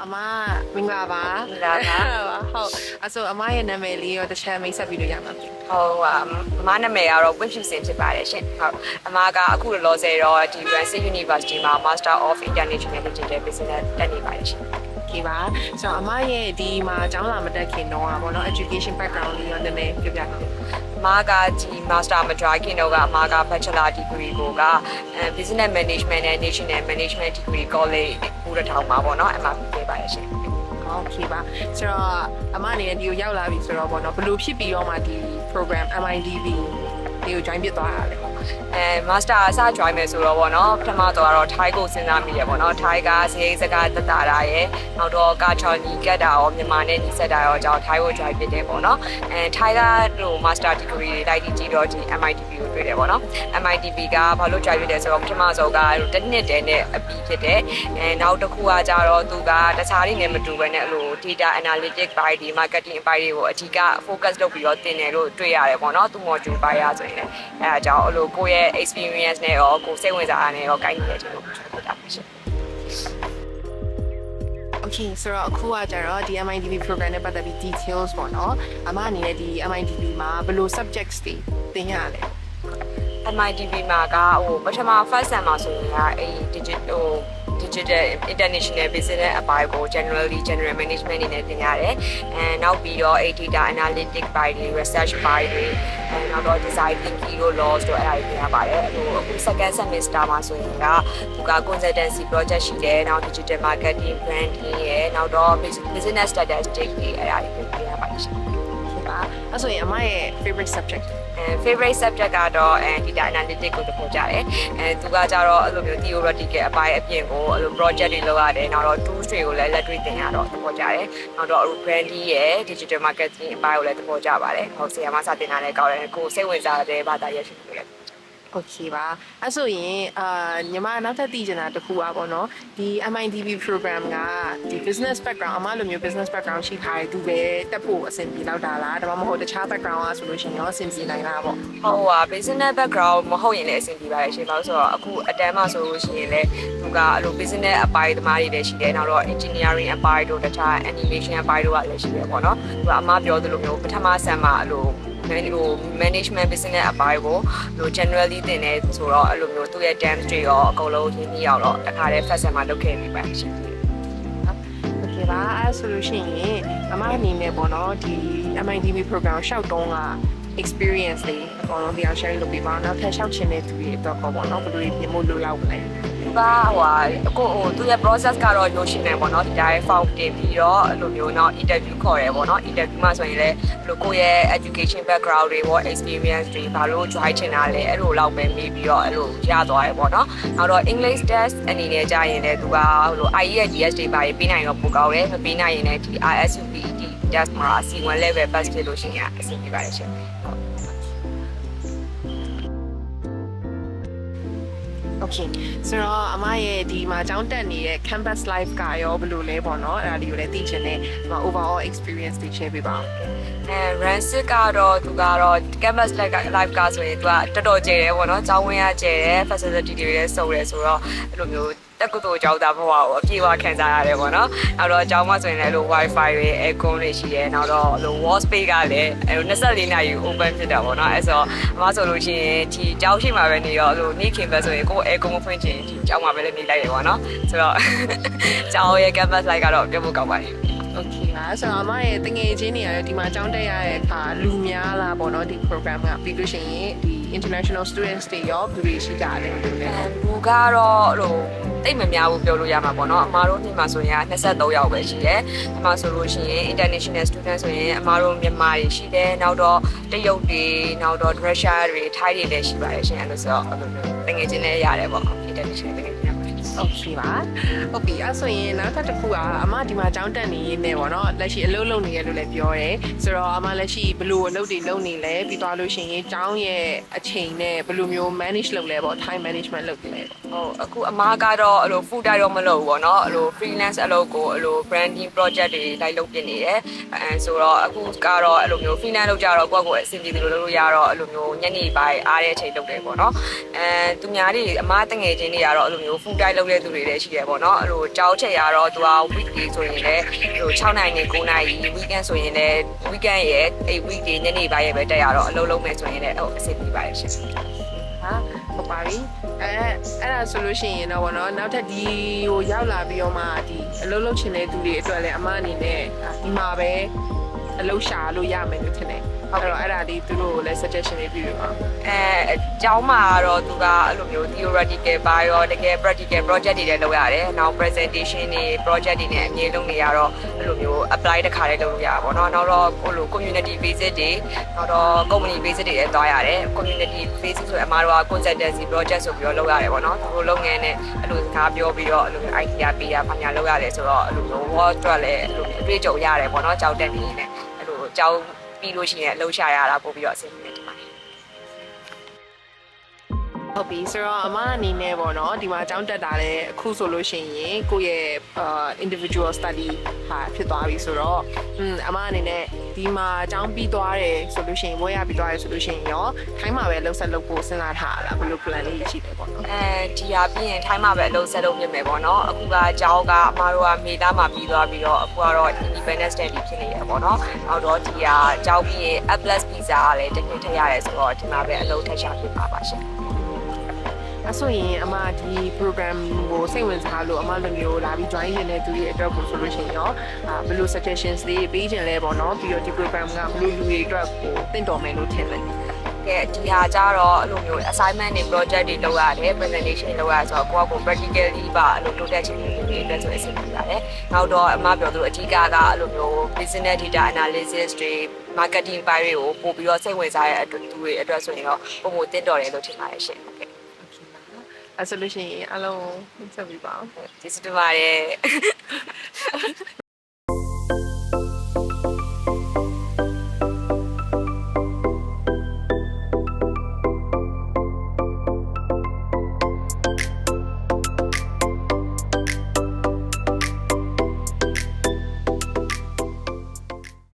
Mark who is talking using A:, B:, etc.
A: အမမင်္ဂလာပါဟုတ်အဲ့ဆိုအမရဲ့နာမည်လေးရောတစ်ချက်မိတ်ဆက်ပြီးလို့ရမှာဖြစ်
B: ဟုတ်အမနာမည်ကတော့ဝင်းဖြူစင်ဖြစ်ပါတယ်ရှင်ဟုတ်အမကအခုလောဆယ်တော့ဒီ Ransi University မှာ Master of International Digital Business တက်နေပါတယ်ရှင်
A: Okay ပါဆိုတော့အမရဲ့ဒီမှာအကြောင်းလာမတက်ခင်တော့ပေါ့နော် education background လေးရောနည်းနည်းပြပြပါ
B: အမကဒီ Master မ dry ခင်တော့ကအမက Bachelor Degree ကိုက Business Management နဲ့ National Management Degree College ပူရထောင်မှာပေါ့နော်အမပြပါတယ်ရှင်
A: Okay ပါဆိုတော့အမအနေနဲ့ဒီကိုရောက်လာပြီဆိုတော့ပေါ့နော်ဘယ်လိုဖြစ်ပြီးတော့မှဒီ program MIDB ဒီကို join ဖြစ်သွားတာလဲ
B: master အစ join မယ်ဆိုတော့ပေါ့နော်ပထမတော့ Thai ကိုစဉ်းစားမိရပေါ့နော် Thai ကစရိတ်စကားတတာတာရဲ့နောက်တော့ကချော်ညီကတ်တာရောမြန်မာနဲ့ညီဆက်တာရောအကြောင်း Thai ကို join ဖြစ်တယ်ပေါ့နော်Thai ကဟို master degree တွေလိုက်ကြည့်တော့ဒီ MIDB ကိုတွေ့တယ်ပေါ့နော် MIDB ကဘာလို့ join ဖြစ်တယ်ဆိုတော့ပထမဆုံးကတစ်နှစ်တည်းနဲ့အပြီးဖြစ်တယ်နောက်တစ်ခုကကြတော့သူကတခြားတွေနဲ့မတူဘဲနဲ့အဲ့လို data analytics ဘိုင်းဒီ marketing ဘိုင်းတွေကိုအဓိက focus လုပ်ပြီးတော့သင်တယ်လို့တွေ့ရတယ်ပေါ့နော်သူ module ဘိုင်းရဆိုရင်အဲ့ဒါကြောင့်အဲ့လိုကိုယ့်ရဲ့ experience နဲ့ရောကိုစိတ်ဝင်စားတာနဲ့ရောကိုင်းနေတယ်ကျွန်တော်ပြောတာဖြစ်
A: Okay ဆိုတော့အခုကကြတော့ဒီ MIDB program နဲ့ပတ်သက်ပြီး details ပေါ့နော်အမအနေနဲ့ဒီ MIDB မှာဘယ်လို subjects တွေသင်ရလဲ
B: MIDB မှာကဟိုပထမ first sem မှာဆိုရင်ကအဲ့ digital international business အပိုင်းကို general management အနေနဲ့သင်ရတယ်နောက်ပြီးတော့ data analytics ဘိုင်းတွေ research ဘိုင်းတွေနောက်တော့ design thinking တို့ laws တို့အဲ့ဒါတွေသင်ရပါတယ်ဟိုအခု second semester မှာဆိုရင်ကသူက consultancy project ရှိတယ်နောက် digital marketing branding ရယ်နောက်တော့ business statistics တွေအဲ့ဒါတွေသင်ရပါတယ်ရှင်
A: ဟုတ်ပါအဲ့ဆိုရင်အမရဲ့ favorite subject
B: favorite subject ကတော့data analytics ကိုတပို့ကြတယ်သူကကြတော့အဲ့လိုမျိုး theoretical အပိုင်းအပြင်ကိုအဲ့လို project တွေလုပ်ရတယ်နောက်တော့ tools တွေကိုလည်းလက်တွေ့သင်ရတော့တပို့ကြတယ်နောက်တော့ branding ရယ် digital marketing အပိုင်းကိုလည်းတပို့ကြပါတယ်ဟုတ်ဆရာမစတင်တာလည်းကောင်းတယ်ကိုစိတ်ဝင်စားတဲ့ဘာသာရပ်ရှိတယ်
A: Okay ပါအဲ့ဆိုရင်ညီမနောက်ထပ်သိချင်တာတစ်ခုอ่ะပေါ့နော်ဒီ MIDB program ကဒီ business background အမလိုမျိုး business background ရှိထားတဲ့သူပဲတက်ဖို့အဆင်ပြေလောက်တာလားဒါမှမဟုတ်တခြား background อ่ะဆိုလို့ရှိရင်ရောအဆင်ပြေနိုင်လားပေါ့
B: ဟုတ်ပါ business background မဟုတ်ရင်လည်းအဆင်ပြေပါတယ်ရှင်ဘာလို့ဆိုတော့အခုအတန်းမှဆိုလို့ရှိရင်လည်းသူကအဲ့လို business အပိုင်းသမားတွေလည်းရှိတယ်နောက်တော့ engineering အပိုင်းတို့တခြား animation အပိုင်းတို့ကလည်းရှိတယ်ပေါ့နော်သူကအမပြောသလိုမျိုးပထမဆန်မှာအဲ့လိုmanagement business အပိုင်းကိုဟို generally သင်တယ်ဆိုတော့အဲ့လိုမျိုးသူ့ရဲ့ terms တွေရောအကုန်လုံးရင်းနှီးအောင်တော့တခါတည်း first sem မှာလုပ်ခဲ့ပြီးပါရှင်
A: โอเคပါအဲ့ဆိုလို့ရှိရင်အမအနေနဲ့ပေါ့နော်ဒီ MIDB program ရှောက်တုံးက experience လေးအကုန်လုံးတရား share လုပ်ပေးပါနောက်ထပ်ရှောက်ချင်တဲ့သူတွေအတွက်ပေါ့နော်ဘယ်လိုပြင်ဖို့လိုလောက်လဲ
B: သူကဟိုသူရဲ့ process ကတော့ရိုးရှင်းတယ်ပေါ့နော်ဒီတိုင်း form တင်ပြီးတော့အဲ့လိုမျိုးတော့ interview ခေါ်ရဲပေါ့နော် interview မှာဆိုရင်လည်းဘယ်လိုကိုယ့်ရဲ့ education background တွေပေါ့ experience တွေဘာလို့ join ချင်တာလဲအဲ့လိုလောက်ပဲမေးပြီးတော့အဲ့လိုရသွားရဲပေါ့နော်နောက်တော့ English test အနေနဲ့ကြာရင်လည်းသူကဟိုလို IE ရဲ့ GS တွေပါပြီးနိုင်တော့ပိုကောင်းတယ်မပြီးနိုင်ရင်လည်းဒီ ISUPET test မှာ C1 level pass ဖြစ်လို့ရှိရင်အဆင်ပြေပါတယ်ရှင်
A: Okay ဆိုတော့အမရဲ့ဒီမှာကျောင်းတက်နေတဲ့ campus life ကရောဘယ်လိုလဲပေါ့နော်အဲ့ဒါလေးကိုလည်းသိချင်တယ် overall experience တွေ share ပေးပါဦး
B: Ransit ကတော့သူကတော့ campus life ကဆိုရင်သူကတော်တော်ကျယ်တယ်ပေါ့နော်ကျောင်းဝင်ရကျယ်တယ် facility တွေလည်းစုံတယ်ဆိုတော့အဲ့လိုမျိုးတက်ကူတို့ကျောင်းသားဘဝကိုအပြည့်အဝခံစားရတယ်ပေါ့နော်နောက်တော့ကျောင်းမှာဆိုရင်လည်းအဲ့လို wifi တွေ aircon တွေရှိတယ်နောက်တော့အဲ့လို wall space ကလည်းအဲ့လို24နာရီ open ဖြစ်တာပေါ့နော်အဲ့ဆိုအမဆိုလို့ရှိရင်ဒီကျောင်းရှိမှာပဲနေရောအဲ့လိုနေ့ခင်ပဲဆိုရင်ကိုယ် aircon မဖွင့်ချင်ဒီကျောင်းမှာပဲလည်းနေလိုက်ရပေါ့နော်ဆိုတော့ကျောင်းရဲ့ campus life ကတော့ပြောဖို့ကောင်းပါတယ်
A: Okay ပါဆိုတော့အမရဲ့တငယ်ချင်းတွေရတယ်ဒီမှာကျောင်းတက်ရတဲ့အခါလူများလားပေါ့နော်ဒီ program ကပြီးလို့ရှိရင်ဒီ international students တွေရောဘယ်လိုရှိကြလဲ
B: လူကတော့ဟိုတိတ်မများဘူးပြောလို့ရမှာပေါ့နော်အမားတို့နေ့မှာဆိုရင်23ယောက်ပဲရှိတယ်အမားဆိုလို့ရှိရင် international student ဆိုရင်အမားတို့မြန်မာတွေရှိတယ်နောက်တော့တရုတ်တွေနောက်တော့ Russia တွေ Thai တွေလည်းရှိပါတယ်ရှင်အဲ့လိုဆိုတော့အဲ့လိုတငယ်ချင်းတွေရတယ်ပေါ့ international တငယ်ချင်းပါ
A: โอเคပါဟုတ်ပြီအဲ့ဆိုရင်နောက်တစ်ခုကအမဒီမှာကျောင်းတက်နေနေပေါ့နော်လက်ရှိအလုပ်လုပ်နေရလို့လည်းပြောတယ်ဆိုတော့အမလက်ရှိဘယ်လိုအလုပ်တွေလုပ်နေလဲပြီးသွားလို့ရှိရင်ကျောင်းရဲ့အချိန်နဲ့ဘယ်လိုမျိုး manage လုပ်လဲပေါ့ time management လုပ်လဲပေါ့
B: ဟုတ်အခုအမားကတော့အဲ့လို full time တော့မလုပ်ဘူးပေါ့နော်အဲ့လို freelance အလုပ်ကိုအဲ့လို branding project တွေလိုက်လုပ်ပြနေတယ်အဲဆိုတော့အခုကတော့အဲ့လိုမျိုး freelance လုပ်ကြတော့ကိုယ့်ကိုယ်အဆင်ပြေတယ်လို့လုပ်လို့ရတော့အဲ့လိုမျိုးညနေပိုင်းအားတဲ့အချိန်လုပ်တယ်ပေါ့နော်သူများတွေအမားတငယ်ချင်းတွေကတော့အဲ့လိုမျိုး full time လုပ်တဲ့သူတွေလည်းရှိတယ်ပေါ့နော်အဲ့လိုကြောက်ချက်ရတော့သူက weekday ဆိုရင်လည်းဟို6နိုင်နေ9နိုင် weekend ဆိုရင်လည်း weekend ရဲ့အဲ့ weekday ညနေပိုင်းရဲ့ပဲတက်ရတော့အလုပ်လုပ်မယ်ဆိုရင်လည်းဟိုအဆင်ပြေပါတယ်ရှင်
A: ဟာဟုတ်ပါပြီအဲ့ဒါဆိုလို့ရှိရင်တော့ဗောနော်နောက်ထပ်ဒီဟိုရောက်လာပြီးတော့မှဒီအလုပ်လုပ်ချင်တဲ့သူတွေအတွက်လည်းအမအနေနဲ့ဒီမှာပဲအလုပ်ရှာလို့ရမယ်လို့ထင်တယ်အဲ့တော့အဲ့ဒါလေးသူတို့ကိုလည်း suggestion လေးပြပြပါ
B: အကျောင်းမှာတော့သူကအဲ့လိုမျိုး theoretical ပါရောတကယ် practical project တွေလည်းလုပ်ရတယ်။နောက် presentation တွေ project တွေနဲ့အမြဲလုပ်နေရတော့အဲ့လိုမျိုး apply တစ်ခါလေးလုပ်လို့ရပါဘောနော်။နောက်တော့ဟိုလို community visit တွေနောက်တော့ company visit တွေလည်းသွားရတယ်။ community visit ဆိုရင်အမှားတော့ consultancy project ဆိုပြီးတော့လုပ်ရတယ်ပေါ့နော်။သူတို့လုပ်ငန်းနဲ့အဲ့လိုစကားပြောပြီးတော့အဲ့လို idea ပေးတာဘာညာလုပ်ရတယ်ဆိုတော့အဲ့လိုမျိုး work အတွက်လည်းအဲ့လိုအတွေ့အကြုံရတယ်ပေါ့နော်။ကြောက်တက်နေနေအဲ့လိုကြောက်ပြီးလို့ရှိရင်အလုပ်ရှာရတာပို့ပြီးတော့အဆင်ပြေတယ်ဒီမှာ
A: ဟုတ်ပြီဆိုတော့အမအနေနဲ့ပေါ့နော်ဒီမှာအကြောင်းတက်တာလည်းအခုဆိုလို့ရှိရင်ကိုယ့်ရဲ့individual study ဟာဖြစ်သွားပြီဆိုတော့အမအနေနဲ့ဒီမှာအကြောင်းပြီးသွားတယ်ဆိုလို့ရှိရင်ဘွဲရပြီးသွားတယ်ဆိုလို့ရှိရင်ရောထိုင်းမှာပဲလှုပ်ဆက်လုပ်ဖို့စဉ်းစားထားတာဘယ်လို plan လေးရှိတယ်ပေါ့နော်
B: ဒီဟာပြီးရင်ထိုင်းမှာပဲအလုပ်ဆက်လုပ်ပြမယ်ပေါ့နော်အခုကအကြောင်းကအမားတို့ကမေသားမှာပြီးသွားပြီးတော့အခုကတော့ independent study ဖြစ်နေရပေါ့နော်နောက်တော့ဒီဟာအကြောင်းပြီးရင် A+ visa ကလည်းတစ်နှစ်ထည့်ရတယ်ဆိုတော့ဒီမှာပဲအလုပ်ထပ်ရှာဖြစ်ပါပါရှင်
A: အဲ့ဆိုရင်အမဒီ program ကိုစိတ်ဝင်စားလို့အမလိုမျိုးလာပြီး join နေတဲ့သူတွေအတွက်ကိုဆိုလို့ရှိရင်ရောဘယ်လို suggestions လေးပေးခြင်းလဲပေါ့နော်ပြီးတော့ဒီ program ကဘယ်လိုလူတွေအတွက်ကိုသင့်တော်မယ်လို့ထင်လဲ
B: ကဲဒီဟာကြတော့အဲ့လိုမျိုး assignment တွေ project တွေလုပ်ရတယ် presentation လုပ်ရဆိုတော့ကိုယ့်ကို practically ပါအဲ့လို total ချင်းတွေအတွက်ဆိုအဆင်ပြေပါတယ်နောက်တော့အမပြောသူအကြီးကအဲ့လိုမျိုး business data analysis တွေ marketing ပိုင်းတွေကိုပို့ပြီးတော့စိတ်ဝင်စားတဲ့သူတွေအတွက်ဆိုရင်တော့ပုံမှန်တင့်တော်တယ်လို့ထင်ပါတယ်ရှင်ဟုတ်ကဲ့
A: အဲ့ဆိုလို့ရှိရင်အလုံးဆက်ပြီးပါအောင်
B: ကျေးဇူးတင်ပါတယ်